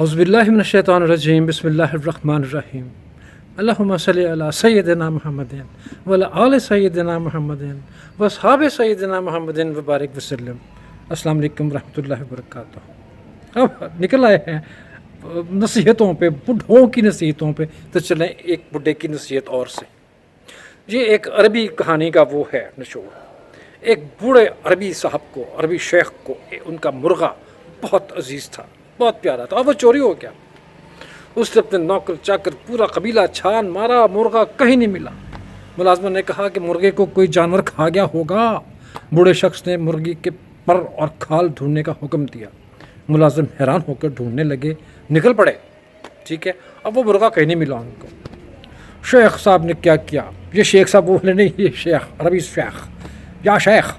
اعوذ باللہ من الشیطان الرجیم بسم اللہ الرحمن الرحیم اللہم صلی علی سیدنا محمد وعلی آل سیدنا محمد واصحاب سیدنا محمد وبارک وسلم۔ السلام علیکم ورحمۃ اللہ وبرکاتہ۔ اب نکل آئے ہیں نصیحتوں پہ، بڈھوں کی نصیحتوں پہ، تو چلیں ایک بڈھے کی نصیحت اور سے۔ یہ ایک عربی کہانی کا وہ ہے نچوڑ۔ ایک بوڑھے عربی صاحب کو، عربی شیخ کو، ان کا مرغہ بہت عزیز تھا، بہت پیارا تھا، اور وہ چوری ہو گیا۔ اس نے اپنے نوکر چاکر پورا قبیلہ چھان مارا، مرغہ کہیں نہیں ملا۔ ملازمہ نے کہا کہ مرغے کو کوئی جانور کھا گیا ہوگا۔ بوڑھے شخص نے مرغی کے پر اور کھال ڈھونڈنے کا حکم دیا۔ ملازم حیران ہو کر ڈھونڈنے لگے، نکل پڑے، ٹھیک ہے۔ اب وہ مرغہ کہیں نہیں ملا ان کو۔ شیخ صاحب نے کیا کیا؟ یہ شیخ صاحب وہ بولے نہیں، یہ شیخ، عربی شیخ یا شیخ۔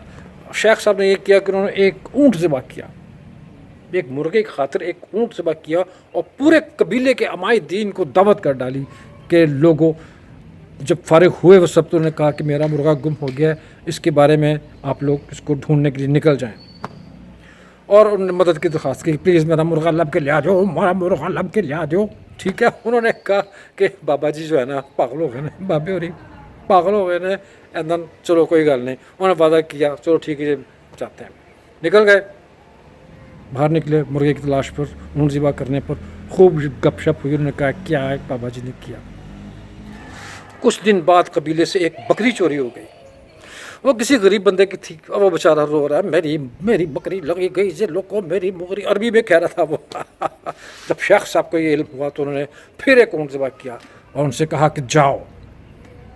شیخ صاحب نے یہ کیا کہ انہوں نے ایک اونٹ ذبح کیا، ایک مرغے کی خاطر ایک اونٹ ذبح کیا، اور پورے قبیلے کے عمائی دین کو دعوت کر ڈالی کہ لوگوں جب فارغ ہوئے وہ سب تو انہوں نے کہا کہ میرا مرغہ گم ہو گیا ہے، اس کے بارے میں آپ لوگ اس کو ڈھونڈنے کے لیے نکل جائیں۔ اور انہوں نے مدد کی درخواست کی، پلیز میرا مرغہ لب کے لیا دو، میرا مرغہ لب کے لیا دو، ٹھیک ہے۔ انہوں نے کہا کہ بابا جی جو ہے نا پاگل ہو گئے نا، بابے ہو رہی پاگل ہو گئے نا، ایندن چلو کوئی گل نہیں۔ انہوں نے وعدہ کیا چلو ٹھیک ہے چاہتے ہیں، نکل گئے۔ باہر نکلے مرغے کی تلاش پر، اونٹ ذبح کرنے پر خوب گپ شپ ہوئی۔ انہوں نے کہا کیا ہے بابا جی نے کیا۔ کچھ دن بعد قبیلے سے ایک بکری چوری ہو گئی۔ وہ کسی غریب بندے کی تھی، اور وہ بیچارہ رو رہا ہے، میری بکری لگی گئی یہ لوگوں، میری بکری، عربی میں کہہ رہا تھا وہ۔ جب شیخ صاحب کو یہ علم ہوا تو انہوں نے پھر ایک اونٹ ذبح کیا اور ان سے کہا کہ جاؤ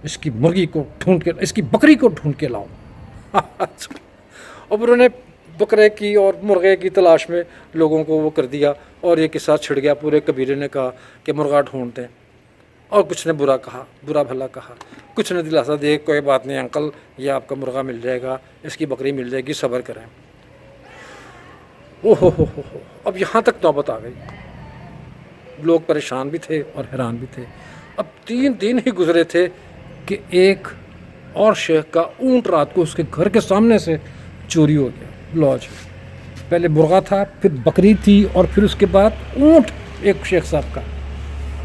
اس کی مرغی کو ڈھونڈ کے، اس کی بکری کو ڈھونڈ کے لاؤ۔ اور انہوں نے بکرے کی اور مرغے کی تلاش میں لوگوں کو وہ کر دیا، اور یہ قصہ چھڑ گیا۔ پورے قبیلے نے کہا کہ مرغہ ڈھونڈ دیں، اور کچھ نے برا کہا، برا بھلا کہا، کچھ نے دلاسا دے کوئی بات نہیں انکل، یہ آپ کا مرغہ مل جائے گا، اس کی بکری مل جائے گی، صبر کریں۔ او ہو، اب یہاں تک نوبت آ گئی۔ لوگ پریشان بھی تھے اور حیران بھی تھے۔ اب 3 دن ہی گزرے تھے کہ ایک اور شیخ کا اونٹ رات کو اس کے گھر کے سامنے سے چوری ہو گیا۔ لوج پہلے مرغہ تھا، پھر بکری تھی، اور پھر اس کے بعد اونٹ ایک شیخ صاحب کا۔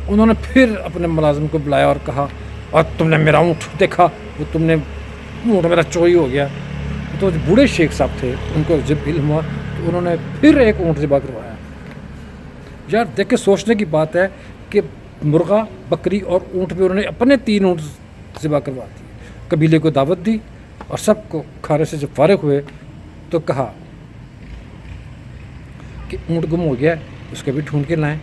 انہوں نے پھر اپنے ملازم کو بلایا اور کہا اور تم نے میرا اونٹ دیکھا، وہ تم نے اونٹ میرا چوری ہو گیا۔ تو بوڑھے شیخ صاحب تھے، ان کو جب علم ہوا تو انہوں نے پھر ایک اونٹ ذبح کروایا۔ یار دیکھ کے سوچنے کی بات ہے کہ مرغہ، بکری اور اونٹ پہ انہوں نے اپنے 3 اونٹ ذبح کروا دی، قبیلے کو دعوت دی، اور سب کو کھانے سے جب فارغ ہوئے تو کہا کہ اونٹ گم ہو گیا ہے، اس کو بھی ڈھونڈ کے لائیں،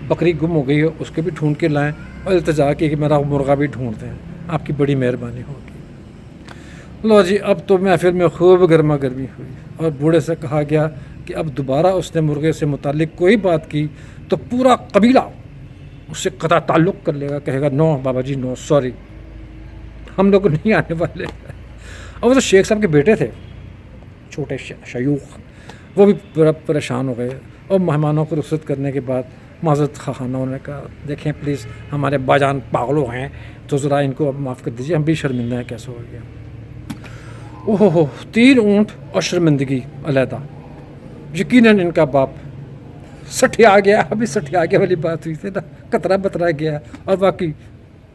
بکری گم ہو گئی ہے، اس کو بھی ڈھونڈ کے لائیں، اور التجا کی کہ میرا مرغہ بھی ڈھونڈ دیں، آپ کی بڑی مہربانی ہوگی۔ لو جی، اب تو محفل میں خوب گرما گرمی ہوئی، اور بوڑھے سے کہا گیا کہ اب دوبارہ اس نے مرغے سے متعلق کوئی بات کی تو پورا قبیلہ اس سے قطع تعلق کر لے گا، کہے گا نو بابا جی نو، سوری، ہم لوگ نہیں آنے والے۔ اور وہ تو شیخ صاحب کے بیٹے تھے، چھوٹے شیوخ، وہ بھی پورا پریشان ہو گئے، اور مہمانوں کو رخصت کرنے کے بعد معذرت خواہانہ انہوں نے کہا دیکھیں پلیز ہمارے باجان پاگل ہو ہیں، تو ذرا ان کو اب معاف کر دیجیے، ہم بھی شرمندہ ہیں کیسے ہو گیا۔ اوہ ہو، 3 اونٹ اور شرمندگی علیحدہ۔ یقیناً ان کا باپ سٹھیا گیا، ابھی سٹھیا گیا والی بات ہوئی تھی نا، کترا بترا گیا، اور واقعی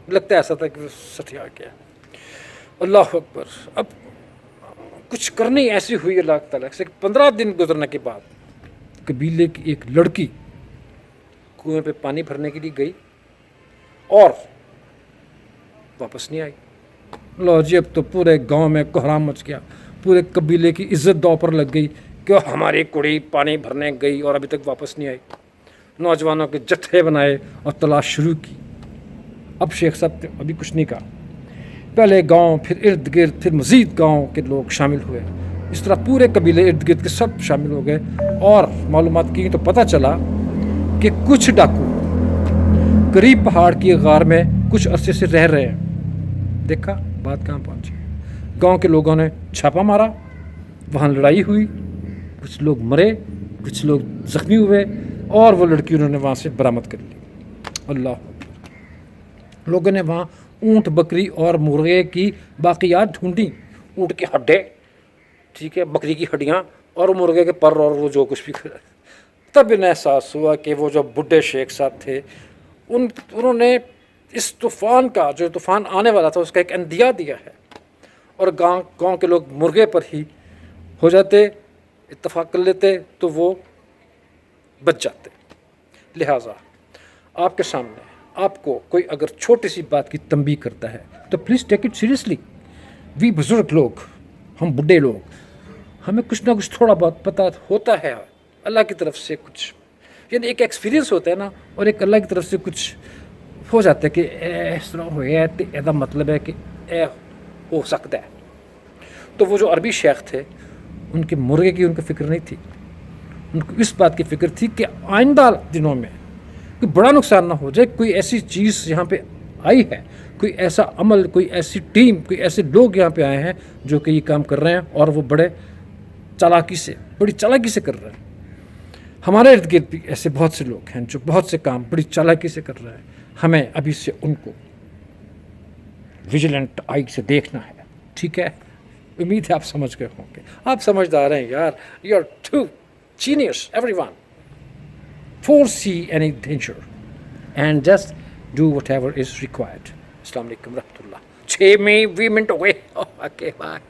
لگتا ہے ایسا تھا کہ وہ سٹھیا گیا۔ اللہ اکبر۔ اب کچھ کرنی ایسی ہوئی اللہ تعالیٰ سے، 15 دن گزرنے کے بعد قبیلے کی ایک لڑکی کنویں پہ پانی بھرنے کے لیے گئی اور واپس نہیں آئی۔ لو جی، اب تو پورے گاؤں میں کوہرام مچ گیا، پورے قبیلے کی عزت داؤ پر لگ گئی کہ ہماری کڑی پانی بھرنے گئی اور ابھی تک واپس نہیں آئی۔ نوجوانوں کے جتھے بنائے اور تلاش شروع کی۔ اب شیخ صاحب نے ابھی کچھ نہیں کہا، پہلے گاؤں، پھر ارد گرد، پھر مزید گاؤں کے لوگ شامل ہوئے، اس طرح پورے قبیلے ارد گرد کے سب شامل ہو گئے، اور معلومات کی تو پتہ چلا کہ کچھ ڈاکو قریب پہاڑ کی غار میں کچھ عرصے سے رہ رہے ہیں۔ دیکھا بات کہاں پہنچی۔ گاؤں کے لوگوں نے چھاپا مارا، وہاں لڑائی ہوئی، کچھ لوگ مرے، کچھ لوگ زخمی ہوئے، اور وہ لڑکی انہوں نے وہاں سے برآمد کر لی۔ اللہ، لوگوں نے وہاں اونٹ، بکری اور مرغے کی باقیات ڈھونڈی، اونٹ کی ہڈیں، ٹھیک ہے، بکری کی ہڈیاں، اور مرغے کے پر، اور وہ جو کچھ بھی تب انہیں احساس ہوا کہ وہ جو بڈھے شیخ صاحب تھے انہوں نے اس طوفان کا، جو طوفان آنے والا تھا، اس کا ایک اندیا دیا ہے، اور گاؤں کے لوگ مرغے پر ہی ہو جاتے، اتفاق کر لیتے تو وہ بچ جاتے۔ لہٰذا آپ کے سامنے آپ کو کوئی اگر چھوٹی سی بات کی تنبیہ کرتا ہے تو پلیز ٹیک اٹ سیریسلی۔ وی بزرگ لوگ، ہم بڈھے لوگ، ہمیں کچھ نہ کچھ تھوڑا بہت پتہ ہوتا ہے اللہ کی طرف سے، کچھ یعنی ایک ایکسپیرینس ہوتا ہے نا، اور ایک اللہ کی طرف سے کچھ ہو جاتا ہے کہ اس طرح ہوا تو یہ مطلب ہے کہ اے ہو سکتا ہے۔ تو وہ جو عربی شیخ تھے، ان کے مرغے کی ان کو فکر نہیں تھی، ان کو اس بات کی فکر تھی کہ آئندہ دنوں میں کوئی بڑا نقصان نہ ہو جائے، کوئی ایسی چیز یہاں پہ آئی ہے، کوئی ایسا عمل، کوئی ایسی ٹیم، کوئی ایسے لوگ یہاں پہ آئے ہیں جو کہ یہ کام کر رہے ہیں، اور وہ بڑی چالاکی سے کر رہے ہیں۔ ہمارے ارد گرد بھی ایسے بہت سے لوگ ہیں جو بہت سے کام بڑی چالاکی سے کر رہے ہیں، ہمیں ابھی سے ان کو ویجیلنٹ آئی سے دیکھنا ہے، ٹھیک ہے؟ امید ہے آپ سمجھ گئے ہوں گے، آپ سمجھدار ہیں یار، you are too genius everyone, foresee any danger and just do whatever is required۔ السلام علیکم ورحمۃ اللہ۔ 6 منٹ ہوئے، اوکے بائے۔